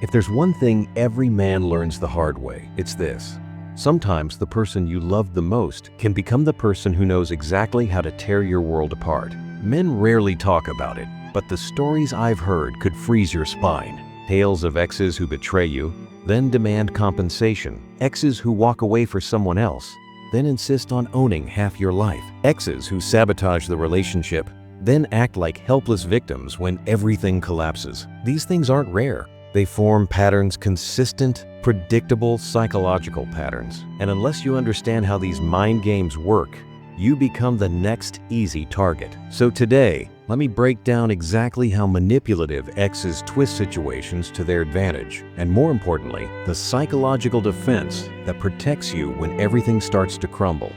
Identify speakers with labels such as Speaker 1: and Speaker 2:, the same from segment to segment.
Speaker 1: If there's one thing every man learns the hard way, it's this. Sometimes the person you love the most can become the person who knows exactly how to tear your world apart. Men rarely talk about it, but the stories I've heard could freeze your spine. Tales of exes who betray you, then demand compensation. Exes who walk away for someone else, then insist on owning half your life. Exes who sabotage the relationship, then act like helpless victims when everything collapses. These things aren't rare. They form patterns, consistent, predictable psychological patterns. And unless you understand how these mind games work, you become the next easy target. So today, let me break down exactly how manipulative exes twist situations to their advantage, and more importantly, the psychological defense that protects you when everything starts to crumble.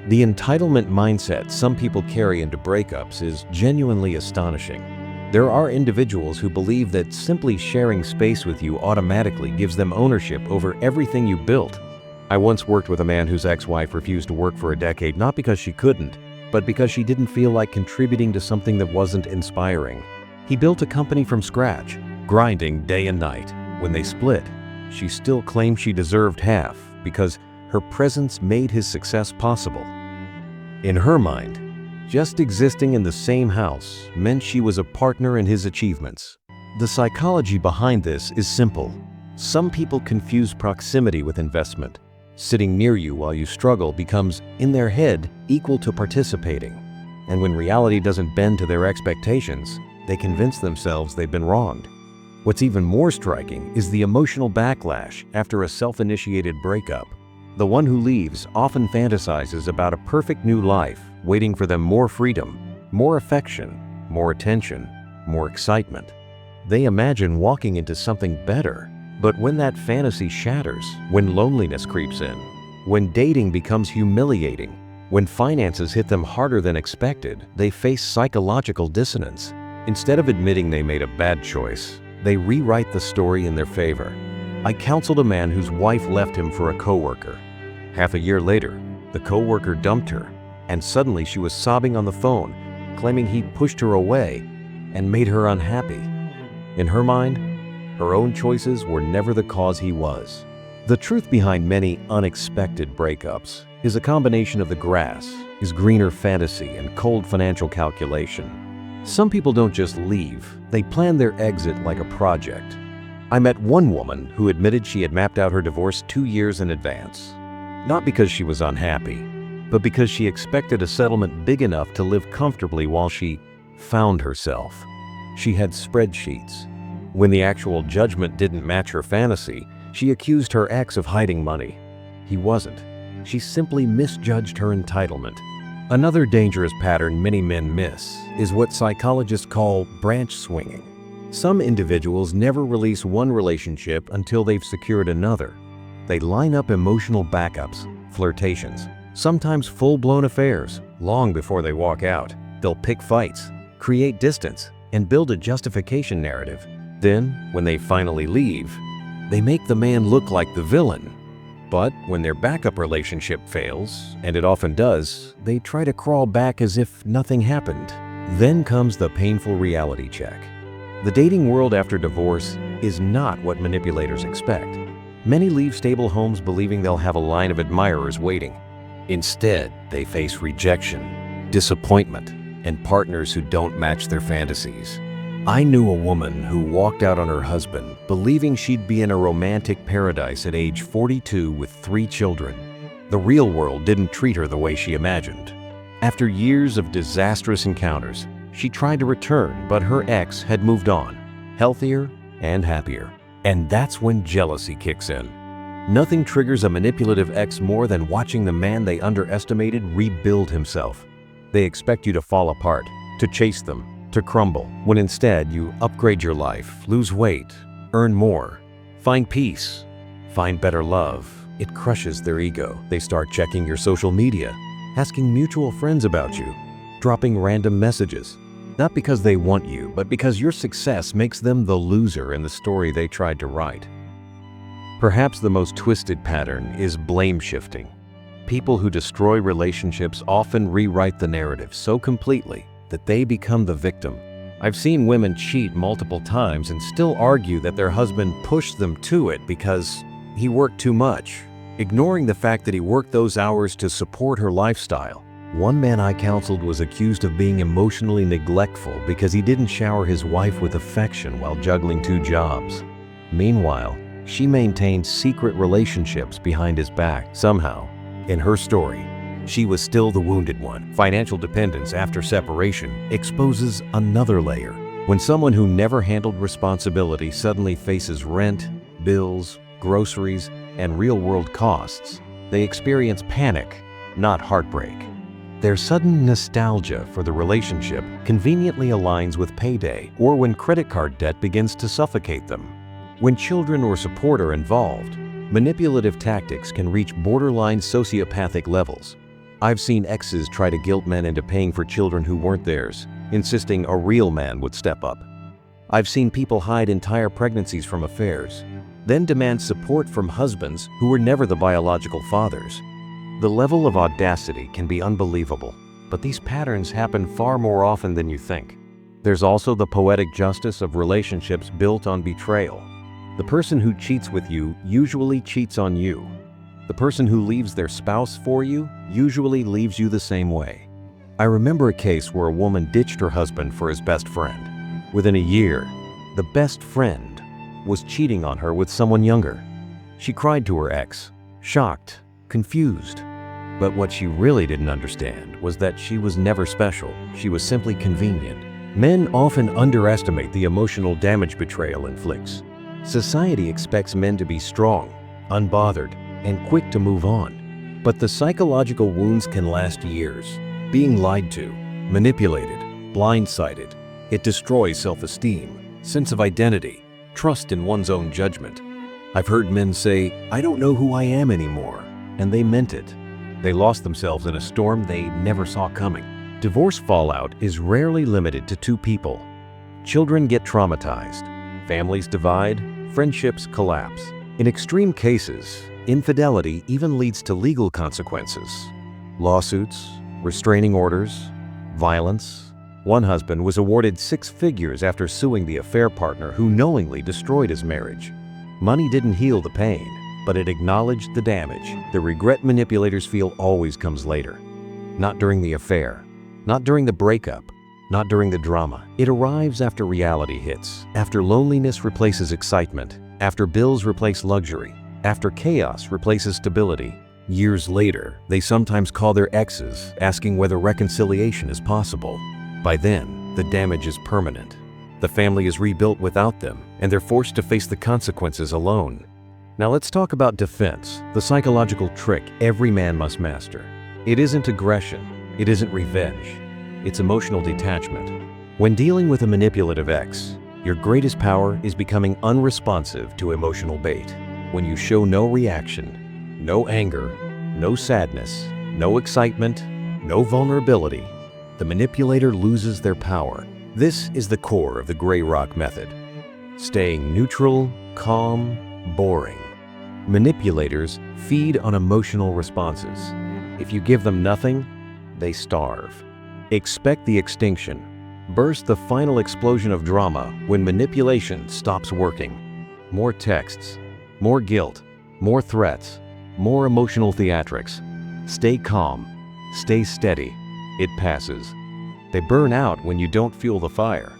Speaker 1: The entitlement mindset some people carry into breakups is genuinely astonishing. There are individuals who believe that simply sharing space with you automatically gives them ownership over everything you built. I once worked with a man whose ex-wife refused to work for a decade, not because she couldn't, but because she didn't feel like contributing to something that wasn't inspiring. He built a company from scratch, grinding day and night. When they split, she still claimed she deserved half because her presence made his success possible. In her mind, just existing in the same house meant she was a partner in his achievements. The psychology behind this is simple. Some people confuse proximity with investment. Sitting near you while you struggle becomes, in their head, equal to participating. And when reality doesn't bend to their expectations, they convince themselves they've been wronged. What's even more striking is the emotional backlash after a self-initiated breakup. The one who leaves often fantasizes about a perfect new life, waiting for them more freedom, more affection, more attention, more excitement. They imagine walking into something better. But when that fantasy shatters, when loneliness creeps in, when dating becomes humiliating, when finances hit them harder than expected, they face psychological dissonance. Instead of admitting they made a bad choice, they rewrite the story in their favor. I counseled a man whose wife left him for a coworker. Half a year later, the coworker dumped her, and suddenly she was sobbing on the phone, claiming he'd pushed her away and made her unhappy. In her mind, her own choices were never the cause he was. The truth behind many unexpected breakups is a combination of the grass is greener fantasy and cold financial calculation. Some people don't just leave, they plan their exit like a project. I met one woman who admitted she had mapped out her divorce 2 years in advance. Not because she was unhappy, but because she expected a settlement big enough to live comfortably while she found herself. She had spreadsheets. When the actual judgment didn't match her fantasy, she accused her ex of hiding money. He wasn't. She simply misjudged her entitlement. Another dangerous pattern many men miss is what psychologists call branch swinging. Some individuals never release one relationship until they've secured another. They line up emotional backups, flirtations, sometimes full-blown affairs. Long before they walk out, they'll pick fights, create distance, and build a justification narrative. Then, when they finally leave, they make the man look like the villain. But when their backup relationship fails, and it often does, they try to crawl back as if nothing happened. Then comes the painful reality check. The dating world after divorce is not what manipulators expect. Many leave stable homes believing they'll have a line of admirers waiting. Instead, they face rejection, disappointment, and partners who don't match their fantasies. I knew a woman who walked out on her husband, believing she'd be in a romantic paradise at age 42 with 3 children. The real world didn't treat her the way she imagined. After years of disastrous encounters, she tried to return, but her ex had moved on, healthier and happier. And that's when jealousy kicks in. Nothing triggers a manipulative ex more than watching the man they underestimated rebuild himself. They expect you to fall apart, to chase them, to crumble, when instead you upgrade your life, lose weight, earn more, find peace, find better love. It crushes their ego. They start checking your social media, asking mutual friends about you, dropping random messages. Not because they want you, but because your success makes them the loser in the story they tried to write. Perhaps the most twisted pattern is blame shifting. People who destroy relationships often rewrite the narrative so completely that they become the victim. I've seen women cheat multiple times and still argue that their husband pushed them to it because he worked too much, ignoring the fact that he worked those hours to support her lifestyle. One man I counseled was accused of being emotionally neglectful because he didn't shower his wife with affection while juggling 2 jobs. Meanwhile, she maintained secret relationships behind his back. Somehow, in her story, she was still the wounded one. Financial dependence after separation exposes another layer. When someone who never handled responsibility suddenly faces rent, bills, groceries, and real-world costs, they experience panic, not heartbreak. Their sudden nostalgia for the relationship conveniently aligns with payday or when credit card debt begins to suffocate them. When children or support are involved, manipulative tactics can reach borderline sociopathic levels. I've seen exes try to guilt men into paying for children who weren't theirs, insisting a real man would step up. I've seen people hide entire pregnancies from affairs, then demand support from husbands who were never the biological fathers. The level of audacity can be unbelievable, but these patterns happen far more often than you think. There's also the poetic justice of relationships built on betrayal. The person who cheats with you usually cheats on you. The person who leaves their spouse for you usually leaves you the same way. I remember a case where a woman ditched her husband for his best friend. Within a year, the best friend was cheating on her with someone younger. She cried to her ex, shocked, confused. But what she really didn't understand was that she was never special. She was simply convenient. Men often underestimate the emotional damage betrayal inflicts. Society expects men to be strong, unbothered, and quick to move on. But the psychological wounds can last years. Being lied to, manipulated, blindsided, it destroys self-esteem, sense of identity, trust in one's own judgment. I've heard men say, "I don't know who I am anymore," and they meant it. They lost themselves in a storm they never saw coming. Divorce fallout is rarely limited to 2 people. Children get traumatized, families divide, friendships collapse. In extreme cases, infidelity even leads to legal consequences. Lawsuits, restraining orders, violence. One husband was awarded 6 figures after suing the affair partner who knowingly destroyed his marriage. Money didn't heal the pain, but it acknowledged the damage. The regret manipulators feel always comes later. Not during the affair, not during the breakup, not during the drama. It arrives after reality hits, after loneliness replaces excitement, after bills replace luxury, after chaos replaces stability. Years later, they sometimes call their exes, asking whether reconciliation is possible. By then, the damage is permanent. The family is rebuilt without them, and they're forced to face the consequences alone. Now let's talk about defense, the psychological trick every man must master. It isn't aggression, it isn't revenge, it's emotional detachment. When dealing with a manipulative ex, your greatest power is becoming unresponsive to emotional bait. When you show no reaction, no anger, no sadness, no excitement, no vulnerability, the manipulator loses their power. This is the core of the gray rock method. Staying neutral, calm, boring. Manipulators feed on emotional responses. If you give them nothing, they starve. Expect the extinction. Burst the final explosion of drama when manipulation stops working. More texts, more guilt, more threats, more emotional theatrics. Stay calm, stay steady. It passes. They burn out when you don't fuel the fire.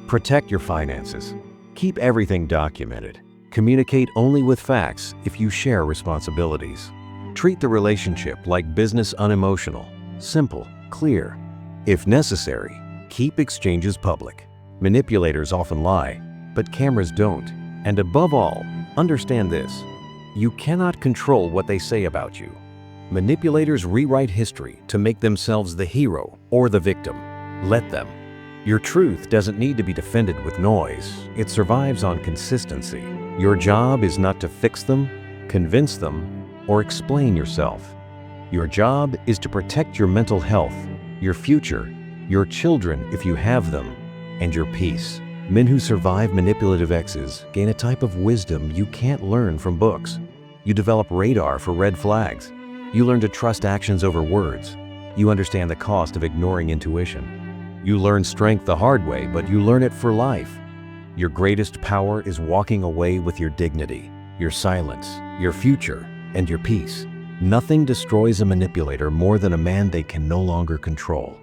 Speaker 1: Protect your finances. Keep everything documented. Communicate only with facts if you share responsibilities. Treat the relationship like business, unemotional, simple, clear. If necessary, keep exchanges public. Manipulators often lie, but cameras don't. And above all, understand this: you cannot control what they say about you. Manipulators rewrite history to make themselves the hero or the victim. Let them. Your truth doesn't need to be defended with noise. It survives on consistency. Your job is not to fix them, convince them, or explain yourself. Your job is to protect your mental health, your future, your children if you have them, and your peace. Men who survive manipulative exes gain a type of wisdom you can't learn from books. You develop radar for red flags. You learn to trust actions over words. You understand the cost of ignoring intuition. You learn strength the hard way, but you learn it for life. Your greatest power is walking away with your dignity, your silence, your future, and your peace. Nothing destroys a manipulator more than a man they can no longer control.